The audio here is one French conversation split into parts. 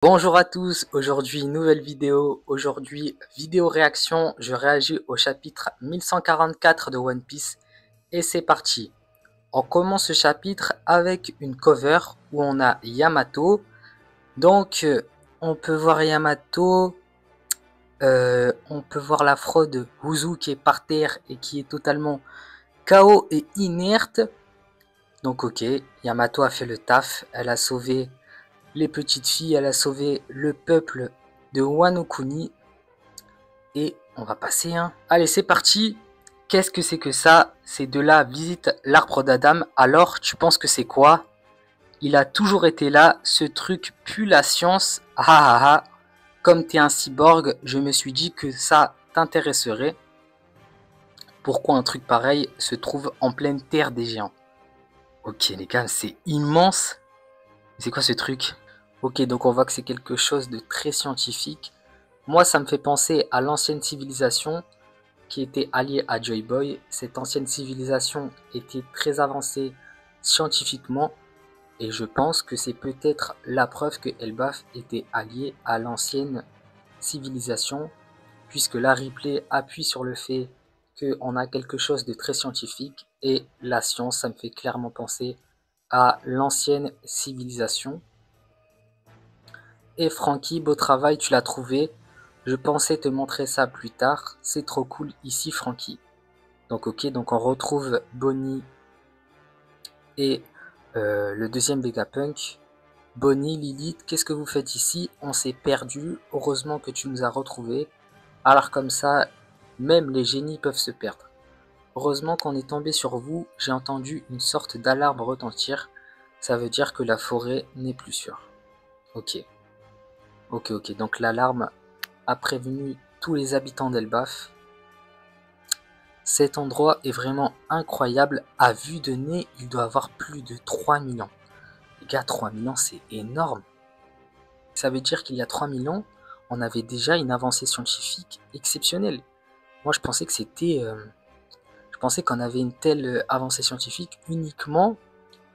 Bonjour à tous, aujourd'hui nouvelle vidéo, aujourd'hui vidéo réaction, je réagis au chapitre 1144 de One Piece et c'est parti. On commence ce chapitre avec une cover où on a Yamato, donc on peut voir Yamato, on peut voir la fraude Uzu qui est par terre et qui est totalement KO et inerte, donc ok, Yamato a fait le taf, elle a sauvé les petites filles, elle a sauvé le peuple de Wano Kuni. Et on va passer, hein. Allez, c'est parti. Qu'est-ce que c'est que ça? Ces deux-là visitent l'arbre d'Adam. Alors, tu penses que c'est quoi? Il a toujours été là. Ce truc pue la science. Ah ah ah. Comme t'es un cyborg, je me suis dit que ça t'intéresserait. Pourquoi un truc pareil se trouve en pleine terre des géants? Ok, les gars, c'est immense. C'est quoi ce truc? Ok, donc on voit que c'est quelque chose de très scientifique. Moi, ça me fait penser à l'ancienne civilisation qui était alliée à Joy Boy. Cette ancienne civilisation était très avancée scientifiquement et je pense que c'est peut-être la preuve que Elbaf était allié à l'ancienne civilisation, puisque la Ripley appuie sur le fait qu'on a quelque chose de très scientifique et la science, ça me fait clairement penser à l'ancienne civilisation. Et Frankie, beau travail, tu l'as trouvé. Je pensais te montrer ça plus tard. C'est trop cool ici, Frankie. Donc ok, donc on retrouve Bonnie et le deuxième Vegapunk. Bonnie, Lilith, qu'est-ce que vous faites ici? On s'est perdu. Heureusement que tu nous as retrouvés. Alors comme ça, même les génies peuvent se perdre. Heureusement qu'on est tombé sur vous. J'ai entendu une sorte d'alarme retentir. Ça veut dire que la forêt n'est plus sûre. Ok. Ok. Donc l'alarme a prévenu tous les habitants d'Elbaf. Cet endroit est vraiment incroyable. À vue de nez, il doit avoir plus de 3000 ans. Les gars, 3000 ans, c'est énorme. Ça veut dire qu'il y a 3000 ans, on avait déjà une avancée scientifique exceptionnelle. Moi, je pensais que c'était... je pensais qu'on avait une telle avancée scientifique uniquement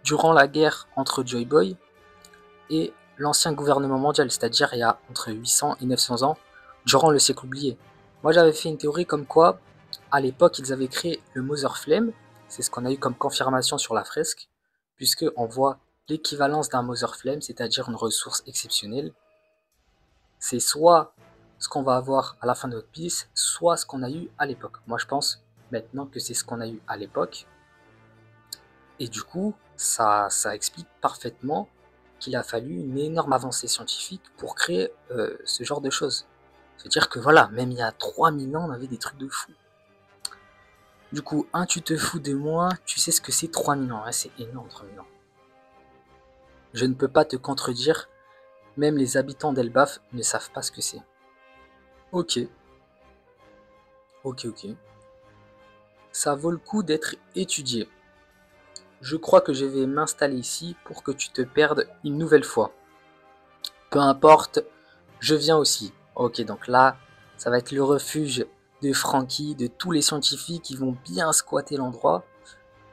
durant la guerre entre Joy Boy et l'ancien gouvernement mondial, c'est-à-dire il y a entre 800 et 900 ans, durant le siècle oublié. Moi, j'avais fait une théorie comme quoi, à l'époque, ils avaient créé le Mother Flame, c'est ce qu'on a eu comme confirmation sur la fresque, puisqu'on voit l'équivalence d'un Mother Flame, c'est-à-dire une ressource exceptionnelle. C'est soit ce qu'on va avoir à la fin de notre piece, soit ce qu'on a eu à l'époque. Moi, je pense maintenant que c'est ce qu'on a eu à l'époque. Et du coup, ça explique parfaitement qu'il a fallu une énorme avancée scientifique pour créer ce genre de choses. C'est-à-dire que voilà, même il y a 3000 ans, on avait des trucs de fou. Du coup, tu te fous de moi, tu sais ce que c'est 3000 ans, hein, c'est énorme 3000 ans. Je ne peux pas te contredire, même les habitants d'Elbaf ne savent pas ce que c'est. Ok. Ça vaut le coup d'être étudié. Je crois que je vais m'installer ici pour que tu te perdes une nouvelle fois. Peu importe, je viens aussi. Ok, donc là, ça va être le refuge de Frankie, de tous les scientifiques qui vont bien squatter l'endroit.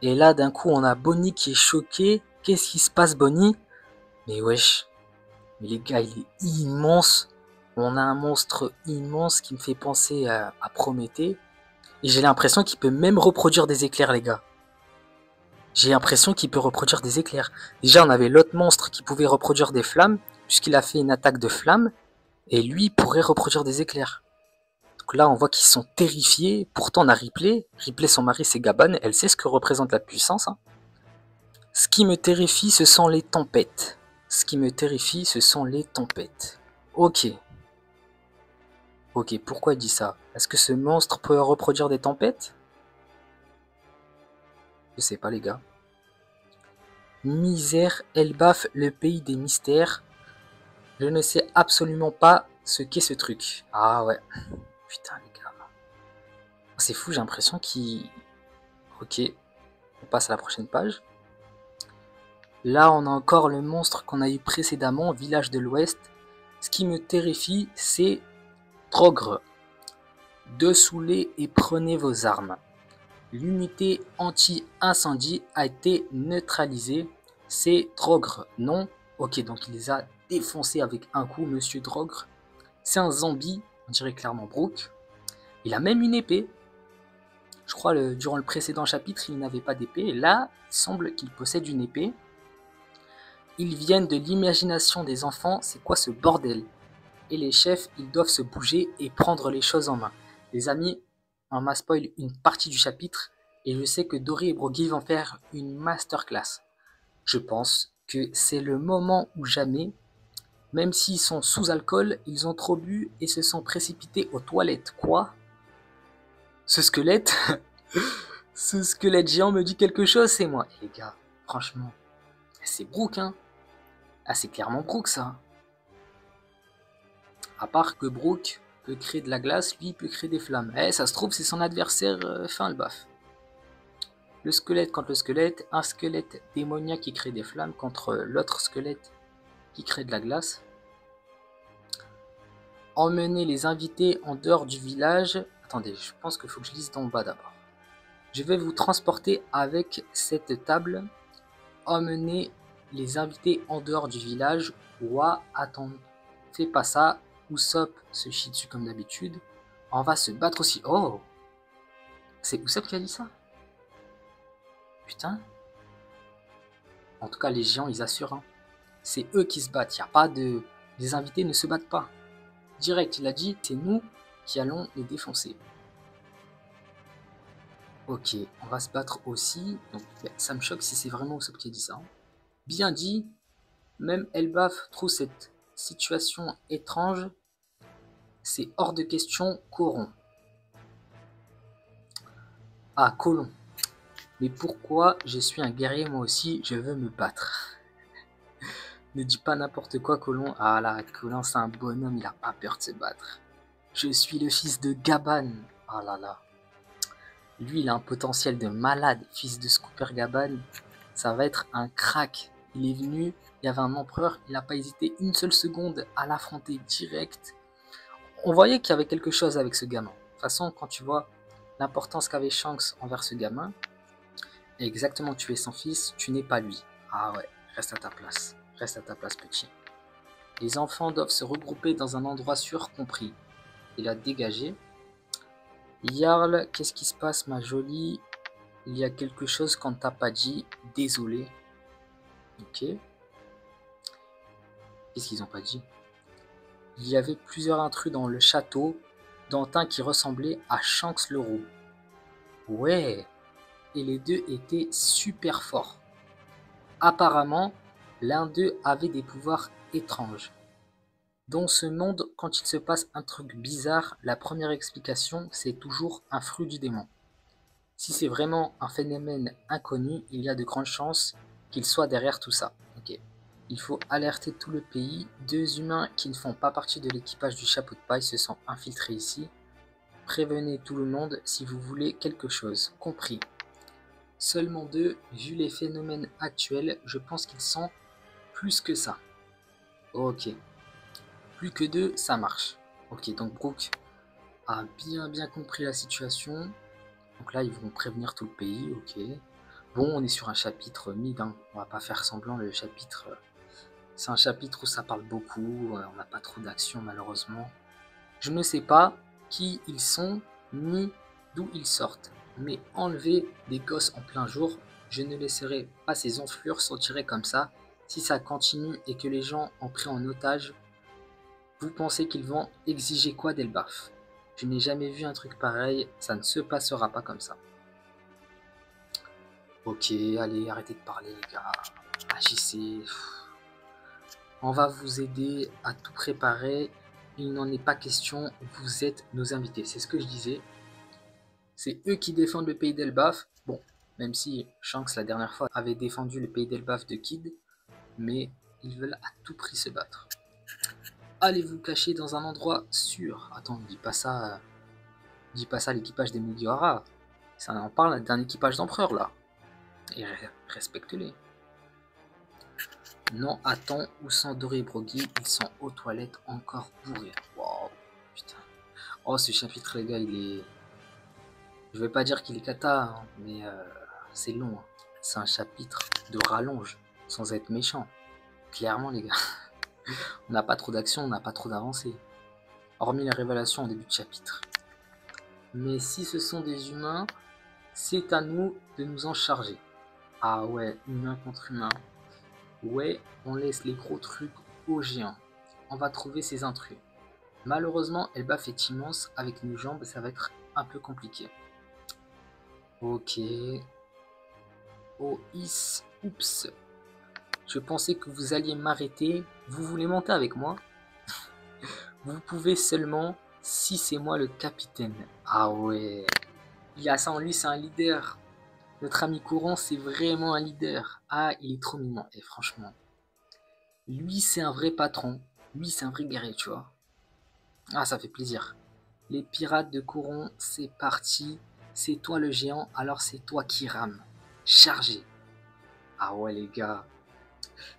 Et là, d'un coup, on a Bonnie qui est choqué. Qu'est-ce qui se passe, Bonnie? Mais wesh, mais les gars, il est immense. On a un monstre immense qui me fait penser à Prométhée. Et j'ai l'impression qu'il peut même reproduire des éclairs, les gars. J'ai l'impression qu'il peut reproduire des éclairs. Déjà, on avait l'autre monstre qui pouvait reproduire des flammes, puisqu'il a fait une attaque de flammes, et lui pourrait reproduire des éclairs. Donc là, on voit qu'ils sont terrifiés. Pourtant, on a Ripley. Ripley, son mari, c'est Gabon. Elle sait ce que représente la puissance. Hein. Ce qui me terrifie, ce sont les tempêtes. Ce qui me terrifie, ce sont les tempêtes. Ok. Ok, pourquoi il dit ça? Est-ce que ce monstre peut reproduire des tempêtes? Je sais pas, les gars. Misère, Elbaf, le pays des mystères. Je ne sais absolument pas ce qu'est ce truc. Ah ouais. Putain, les gars. C'est fou, j'ai l'impression qu'il... Ok. On passe à la prochaine page. Là, on a encore le monstre qu'on a eu précédemment, Village de l'Ouest. Ce qui me terrifie, c'est Trogre. Dessoulez et prenez vos armes. L'unité anti-incendie a été neutralisée. C'est Trogre, non? Ok, donc il les a défoncé avec un coup, Monsieur Drogre. C'est un zombie, on dirait clairement Brook. Il a même une épée. Je crois durant le précédent chapitre, il n'avait pas d'épée. Là, il semble qu'il possède une épée. Ils viennent de l'imagination des enfants. C'est quoi ce bordel? Et les chefs, ils doivent se bouger et prendre les choses en main. Les amis, on m'a spoil une partie du chapitre et je sais que Dory et Broggy vont faire une masterclass. Je pense que c'est le moment ou jamais. Même s'ils sont sous alcool, ils ont trop bu et se sont précipités aux toilettes. Quoi? Ce squelette Ce squelette géant me dit quelque chose, c'est moi. Et les gars, franchement, c'est Brook, hein. Ah, c'est clairement Brook, ça. À part que Brook peut créer de la glace, lui, il peut créer des flammes. Eh, ça se trouve, c'est son adversaire fin le baf. Le squelette contre le squelette, un squelette démoniaque qui crée des flammes contre l'autre squelette qui crée de la glace. Emmener les invités en dehors du village. Attendez, je pense qu'il faut que je lise d'en bas d'abord. Je vais vous transporter avec cette table. Emmener les invités en dehors du village. Ouah, attends, fais pas ça. Usopp se chie dessus comme d'habitude. On va se battre aussi. Oh, c'est Usopp qui a dit ça? Putain. En tout cas, les géants, ils assurent. Hein. C'est eux qui se battent. Y a pas de... Les invités ne se battent pas. Direct, il a dit, c'est nous qui allons les défoncer. Ok, on va se battre aussi. Donc, ça me choque si c'est vraiment Usopp qui a dit ça. Hein. Bien dit. Même Elbaf trouve cette situation étrange. C'est hors de question, Coron. Ah, Colon. Mais pourquoi je suis un guerrier moi aussi, je veux me battre. Ne dis pas n'importe quoi, Colon. Ah là, Colon c'est un bonhomme, il a pas peur de se battre. Je suis le fils de Gaban. Ah là là. Lui, il a un potentiel de malade, fils de Scooper Gaban. Ça va être un crack. Il est venu, il y avait un empereur, il n'a pas hésité une seule seconde à l'affronter direct. On voyait qu'il y avait quelque chose avec ce gamin. De toute façon, quand tu vois l'importance qu'avait Shanks envers ce gamin, et exactement tu es son fils, tu n'es pas lui. Ah ouais, reste à ta place. Reste à ta place, petit. Les enfants doivent se regrouper dans un endroit sûr compris. Il a dégagé. Jarl, qu'est-ce qui se passe, ma jolie? Il y a quelque chose qu'on t'a pas dit. Désolé. Ok. Qu'est-ce qu'ils ont pas dit? Il y avait plusieurs intrus dans le château, dont un qui ressemblait à Shanks le roux. Ouais. Et les deux étaient super forts. Apparemment, l'un d'eux avait des pouvoirs étranges. Dans ce monde, quand il se passe un truc bizarre, la première explication, c'est toujours un fruit du démon. Si c'est vraiment un phénomène inconnu, il y a de grandes chances qu'il soit derrière tout ça. Ok. Il faut alerter tout le pays. 2 humains qui ne font pas partie de l'équipage du chapeau de paille se sont infiltrés ici. Prévenez tout le monde si vous voulez quelque chose. Compris. Seulement 2, vu les phénomènes actuels, je pense qu'ils sont plus que ça. Ok. Plus que 2, ça marche. Ok, donc Brook a bien compris la situation. Donc là, ils vont prévenir tout le pays, ok. Bon, on est sur un chapitre mid, hein. On va pas faire semblant, le chapitre... c'est un chapitre où ça parle beaucoup, on n'a pas trop d'action malheureusement. Je ne sais pas qui ils sont, ni d'où ils sortent. Mais enlever des gosses en plein jour, je ne laisserai pas ces enflures s'en tirer comme ça. Si ça continue et que les gens ont pris en otage, vous pensez qu'ils vont exiger quoi d'Elbaf? Je n'ai jamais vu un truc pareil, ça ne se passera pas comme ça. Ok, allez, arrêtez de parler les gars, agissez. On va vous aider à tout préparer, il n'en est pas question, vous êtes nos invités, c'est ce que je disais. C'est eux qui défendent le pays d'Elbaf, bon, même si Shanks la dernière fois avait défendu le pays d'Elbaf de Kid, mais ils veulent à tout prix se battre. Allez vous cacher dans un endroit sûr. Attends, dis pas ça à l'équipage des Mugiwara. Ça en parle d'un équipage d'empereur là. Et respecte-les. Non, attends, où sont Dory et Broggy? Ils sont aux toilettes encore bourrés. Wow, putain. Oh, ce chapitre, les gars, il est... Je vais pas dire qu'il est cata, hein, mais c'est long. Hein. C'est un chapitre de rallonge, sans être méchant. Clairement, les gars. On n'a pas trop d'action, on n'a pas trop d'avancée. Hormis la révélation au début de chapitre. Mais si ce sont des humains, c'est à nous de nous en charger. Ah ouais, humain contre humain. Ouais, on laisse les gros trucs aux géants. On va trouver ces intrus. Malheureusement, Elbaf est immense. Avec nos jambes, ça va être un peu compliqué. Ok. Oh, oups. Je pensais que vous alliez m'arrêter. Vous voulez monter avec moi? Vous pouvez seulement si c'est moi le capitaine. Ah ouais. Il a ça en lui, c'est un leader. Notre ami Courant, c'est vraiment un leader. Ah, il est trop mignon. Et franchement, lui, c'est un vrai patron. Lui, c'est un vrai guerrier, tu vois. Ah, ça fait plaisir. Les pirates de Courant, c'est parti. C'est toi le géant, alors c'est toi qui rame. Chargé. Ah ouais, les gars.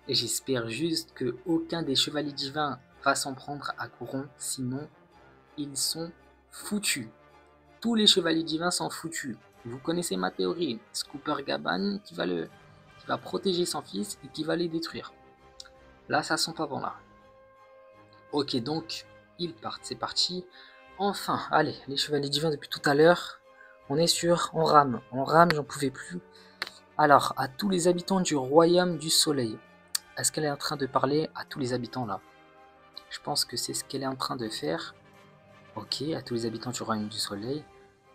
Et j'espère juste que aucun des chevaliers divins va s'en prendre à Courant, sinon ils sont foutus. Tous les chevaliers divins sont foutus. Vous connaissez ma théorie, Scooper Gaban qui va protéger son fils et qui va les détruire. Là, ça sent pas bon là. Ok, donc ils partent, c'est parti. Enfin, allez, les chevaliers divins depuis tout à l'heure. On est sûr, on rame, j'en pouvais plus. Alors, à tous les habitants du royaume du soleil. Est-ce qu'elle est en train de parler à tous les habitants là? Je pense que c'est ce qu'elle est en train de faire. Ok, à tous les habitants du royaume du soleil.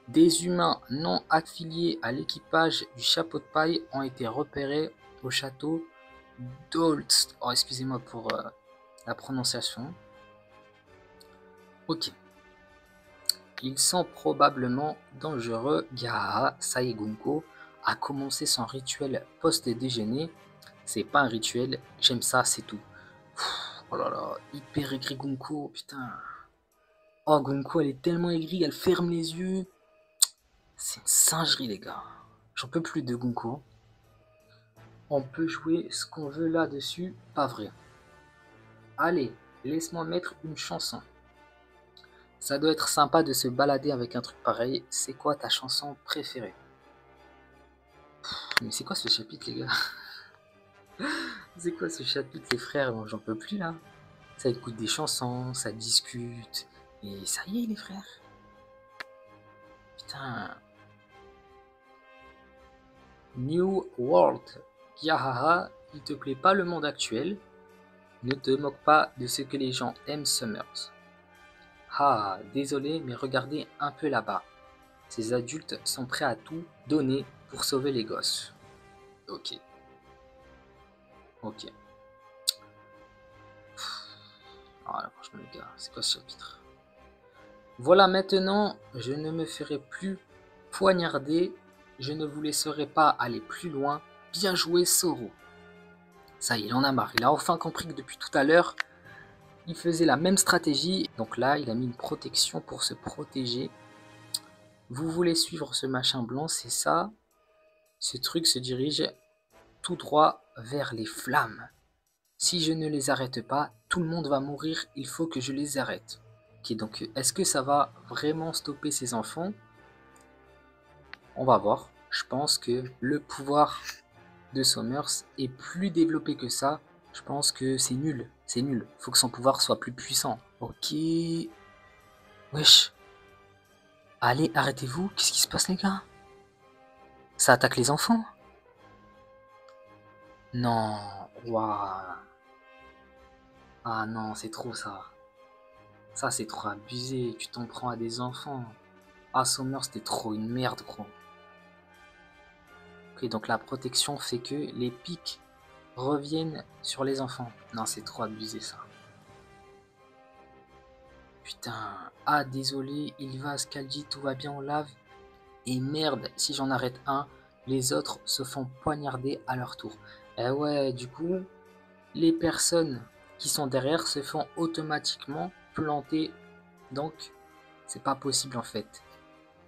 Des humains non affiliés à l'équipage du chapeau de paille ont été repérés au château d'Holst. Oh, excusez-moi pour la prononciation. Ok. Ils sont probablement dangereux. Gaha Saegunko a commencé son rituel post-déjeuner. C'est pas un rituel, j'aime ça, c'est tout. Oh là là, hyper aigri Gunko, putain. Oh, Gunko, elle est tellement aigrie, elle ferme les yeux. C'est une singerie, les gars. J'en peux plus de Gunko. On peut jouer ce qu'on veut là-dessus, pas vrai. Allez, laisse-moi mettre une chanson. Ça doit être sympa de se balader avec un truc pareil. C'est quoi ta chanson préférée? Mais c'est quoi ce chapitre, les gars? C'est quoi ce chapitre, les frères? Bon, j'en peux plus là. Ça écoute des chansons, ça discute. Et ça y est, les frères. Putain. New World. Yahaha, il te plaît pas le monde actuel? Ne te moque pas de ce que les gens aiment Summers. Ah, désolé, mais regardez un peu là-bas. Ces adultes sont prêts à tout donner pour sauver les gosses. Ok. Ok. Ah là, franchement, les gars, c'est quoi ce chapitre? Voilà, maintenant, je ne me ferai plus poignarder. Je ne vous laisserai pas aller plus loin. Bien joué, Soro. Ça y est, il en a marre. Il a enfin compris que depuis tout à l'heure, il faisait la même stratégie. Donc là, il a mis une protection pour se protéger. Vous voulez suivre ce machin blanc, c'est ça. Ce truc se dirige tout droit vers les flammes. Si je ne les arrête pas, tout le monde va mourir, il faut que je les arrête. Ok, donc est-ce que ça va vraiment stopper ces enfants? On va voir. Je pense que le pouvoir de Sommers est plus développé que ça. Je pense que c'est nul. C'est nul. Faut que son pouvoir soit plus puissant. Ok. Wesh. Allez, arrêtez-vous. Qu'est-ce qui se passe, les gars? Ça attaque les enfants? Non. Waouh. Ah non, c'est trop ça. Ça, c'est trop abusé. Tu t'en prends à des enfants. Ah, Sommer, c'était trop une merde, gros. Ok, donc la protection fait que les pics reviennent sur les enfants. Non, c'est trop abusé, ça. Putain. Ah, désolé, il va, Scaldi, tout va bien, on lave. Et merde, si j'en arrête un, les autres se font poignarder à leur tour. Eh ouais, du coup, les personnes qui sont derrière se font automatiquement planter. Donc, c'est pas possible en fait.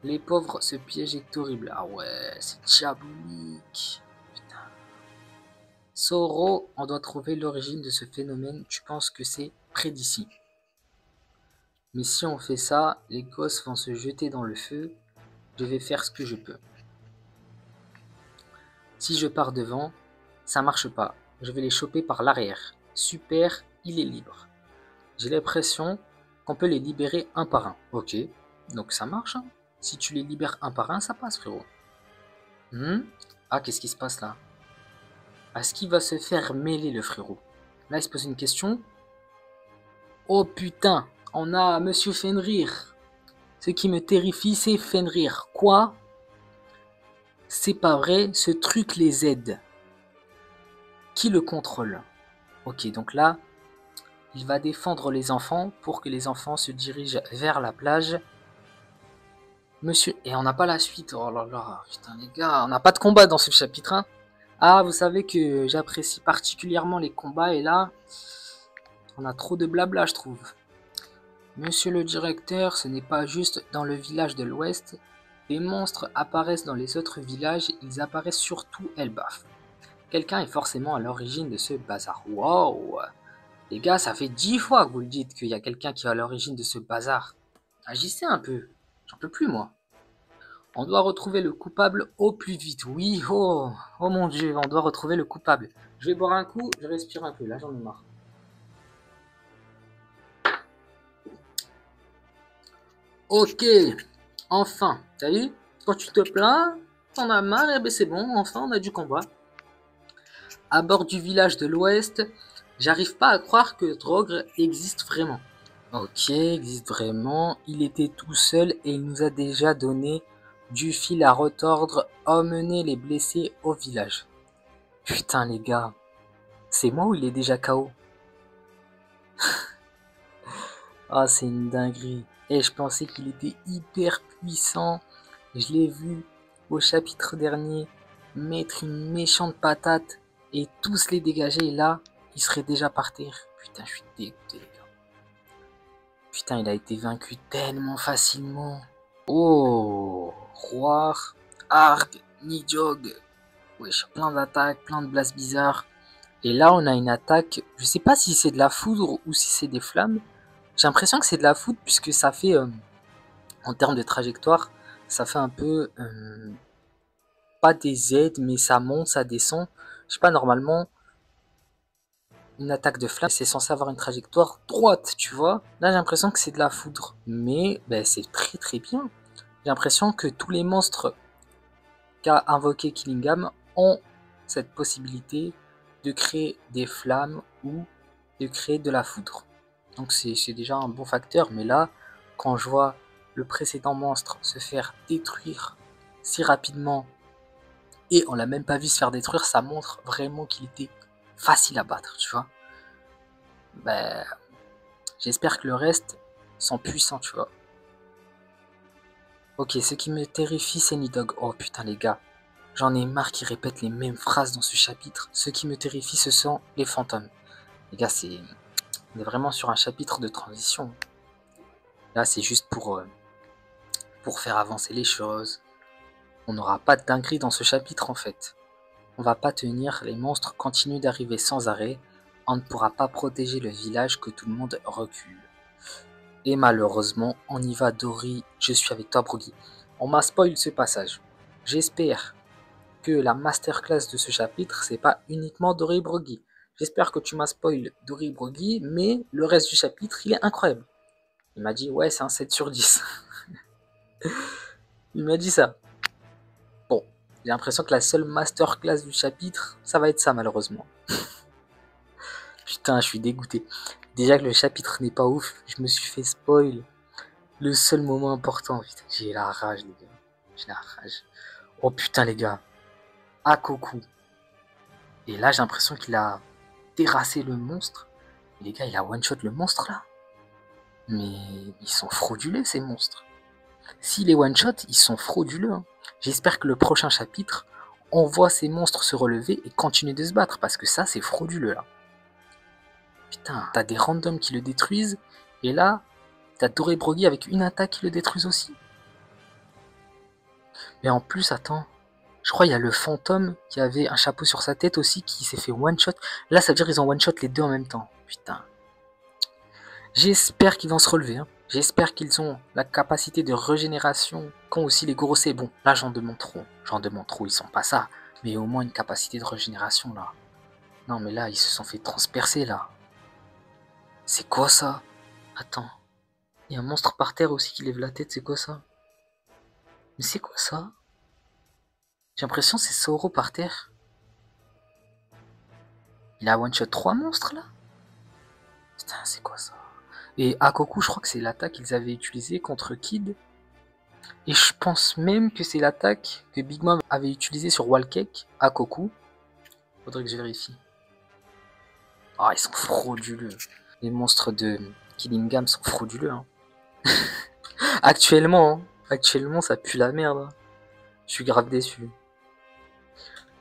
Les pauvres, ce piège est horrible. Ah ouais, c'est diabolique. Putain. Soro, on doit trouver l'origine de ce phénomène. Tu penses que c'est près d'ici. Mais si on fait ça, les gosses vont se jeter dans le feu. Je vais faire ce que je peux. Si je pars devant, ça marche pas. Je vais les choper par l'arrière. Super, il est libre. J'ai l'impression qu'on peut les libérer un par un. Ok, donc ça marche. Hein. Si tu les libères un par un, ça passe, frérot. Ah, qu'est-ce qui se passe là? Est-ce qu'il va se faire mêler, le frérot? Là, il se pose une question. Oh putain, on a Monsieur Fenrir. Ce qui me terrifie, c'est Fenrir. Quoi? C'est pas vrai, ce truc les aide. Qui le contrôle? Ok, donc là, il va défendre les enfants pour que les enfants se dirigent vers la plage. Monsieur... Et on n'a pas la suite. Oh là là, putain les gars, on n'a pas de combat dans ce chapitre 1. Ah, vous savez que j'apprécie particulièrement les combats et là, on a trop de blabla, je trouve. Monsieur le directeur, ce n'est pas juste dans le village de l'Ouest. Des monstres apparaissent dans les autres villages, ils apparaissent surtout Elbaf. Quelqu'un est forcément à l'origine de ce bazar. Wow! Les gars, ça fait 10 fois que vous le dites qu'il y a quelqu'un qui est à l'origine de ce bazar. Agissez un peu. J'en peux plus, moi. On doit retrouver le coupable au plus vite. Oui, oh, oh mon dieu, on doit retrouver le coupable. Je vais boire un coup, je respire un peu, là j'en ai marre. Ok, enfin, t'as vu? Quand tu te plains, t'en as marre, et ben c'est bon, enfin on a du combat. À bord du village de l'Ouest, j'arrive pas à croire que Drogre existe vraiment. Ok, existe vraiment. Il était tout seul et il nous a déjà donné du fil à retordre, emmener les blessés au village. Putain les gars, c'est moi ou il est déjà KO? Ah, c'est une dinguerie. Et je pensais qu'il était hyper puissant. Je l'ai vu au chapitre dernier mettre une méchante patate et tous les dégager. Et là, il serait déjà par terre. Putain, je suis dégoûté, les gars. Putain, il a été vaincu tellement facilement. Oh, Roar, Arg, Nidjog. Wesh, plein d'attaques, plein de blasts bizarres. Et là, on a une attaque. Je sais pas si c'est de la foudre ou si c'est des flammes. J'ai l'impression que c'est de la foudre puisque ça fait, en termes de trajectoire, ça fait un peu, pas des Z, mais ça monte, ça descend. Je sais pas, normalement, une attaque de flamme, c'est censé avoir une trajectoire droite, tu vois. Là, j'ai l'impression que c'est de la foudre. Mais ben, c'est très très bien. J'ai l'impression que tous les monstres qu'a invoqué Killingham ont cette possibilité de créer des flammes ou de créer de la foudre. Donc c'est déjà un bon facteur, mais là, quand je vois le précédent monstre se faire détruire si rapidement et on l'a même pas vu se faire détruire, ça montre vraiment qu'il était facile à battre, tu vois. Ben, j'espère que le reste sont puissants, tu vois. Ok, ce qui me terrifie, c'est Nidhogg. Oh putain, les gars, j'en ai marre qu'ils répètent les mêmes phrases dans ce chapitre. Ce qui me terrifie, ce sont les fantômes. Les gars, on est vraiment sur un chapitre de transition. Là, c'est juste pour faire avancer les choses. On n'aura pas de dinguerie dans ce chapitre en fait. On va pas tenir, les monstres continuent d'arriver sans arrêt. On ne pourra pas protéger le village que tout le monde recule. Et malheureusement, on y va Dory, je suis avec toi Broggy. On m'a spoil ce passage. J'espère que la masterclass de ce chapitre, c'est pas uniquement Dory Broggy. J'espère que tu m'as spoil Dory Broggy, mais le reste du chapitre, il est incroyable. Il m'a dit, ouais, c'est un 7 sur 10. Il m'a dit ça. Bon, j'ai l'impression que la seule masterclass du chapitre, ça va être ça malheureusement. Putain, je suis dégoûté. Déjà que le chapitre n'est pas ouf, je me suis fait spoil le seul moment important. Putain, j'ai la rage, les gars. J'ai la rage. Oh putain, les gars. Akoku. Et là, j'ai l'impression qu'il a terrassé le monstre. Et les gars, il a one-shot le monstre là. Mais ils sont frauduleux, ces monstres. S'il est one-shot, ils sont frauduleux. Hein. J'espère que le prochain chapitre, on voit ces monstres se relever et continuer de se battre. Parce que ça, c'est frauduleux là. Putain, t'as des randoms qui le détruisent. Et là, t'as Doré Broggy avec une attaque qui le détruisent aussi. Mais en plus, attends. Je crois qu'il y a le fantôme qui avait un chapeau sur sa tête aussi qui s'est fait one-shot. Là, ça veut dire qu'ils ont one-shot les deux en même temps. Putain. J'espère qu'ils vont se relever. Hein. J'espère qu'ils ont la capacité de régénération qu'ont aussi les gros c'est bon. Là, j'en demande trop. J'en demande trop. Ils sont pas ça. Mais au moins une capacité de régénération là. Non, mais là, ils se sont fait transpercer là. C'est quoi ça? Attends. Il y a un monstre par terre aussi qui lève la tête, c'est quoi ça? Mais c'est quoi ça? J'ai l'impression que c'est Zoro par terre. Il a one-shot 3 monstres là? Putain, c'est quoi ça? Et Hakoku, je crois que c'est l'attaque qu'ils avaient utilisée contre Kid. Et je pense même que c'est l'attaque que Big Mom avait utilisée sur Wallcake, Hakoku. Faudrait que je vérifie. Ah, ils sont frauduleux. Les monstres de Killingham sont frauduleux. Hein. Actuellement, ça pue la merde. Hein. Je suis grave déçu.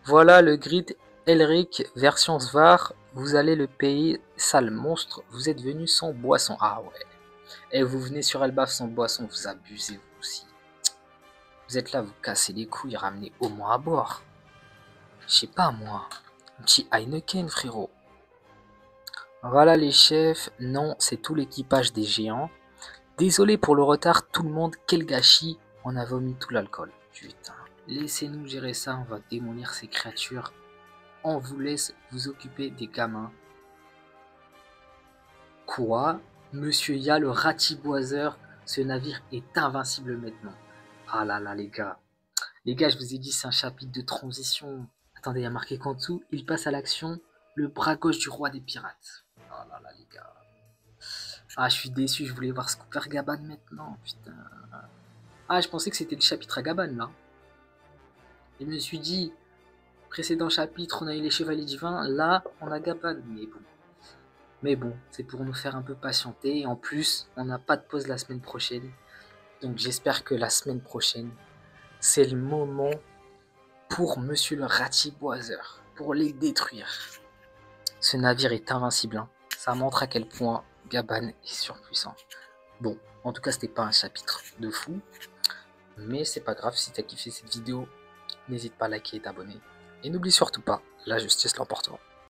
Voilà le grid Elric version Svar. Vous allez le payer, sale monstre. Vous êtes venu sans boisson. Ah ouais. Et vous venez sur Elbaf sans boisson, vous abusez vous aussi. Vous êtes là, vous cassez les couilles, ramenez au moins à boire. Je sais pas moi. Un petit Heineken, frérot. Voilà les chefs. Non, c'est tout l'équipage des géants. Désolé pour le retard, tout le monde. Quel gâchis. On a vomi tout l'alcool. Putain. Laissez-nous gérer ça, on va démolir ces créatures. On vous laisse vous occuper des gamins. Quoi? Monsieur Ya, le ratiboiseur, ce navire est invincible maintenant. Ah là là, les gars. Les gars, je vous ai dit, c'est un chapitre de transition. Attendez, il y a marqué qu'en dessous, il passe à l'action, le bras gauche du roi des pirates. Oh là là, les gars. Ah, je suis déçu, je voulais voir Scooper Gaban maintenant, putain. Ah, je pensais que c'était le chapitre à Gaban, là. Et je me suis dit, précédent chapitre, on a eu les chevaliers divins, là, on a Gaban. Mais bon, c'est pour nous faire un peu patienter. Et en plus, on n'a pas de pause la semaine prochaine. Donc j'espère que la semaine prochaine, c'est le moment pour Monsieur le Ratiboiseur, pour les détruire. Ce navire est invincible. Hein. Ça montre à quel point Gaban est surpuissant. Bon, en tout cas, c'était pas un chapitre de fou. Mais c'est pas grave, si t'as kiffé cette vidéo, n'hésite pas à liker et t'abonner. Et n'oublie surtout pas, la justice l'emportera.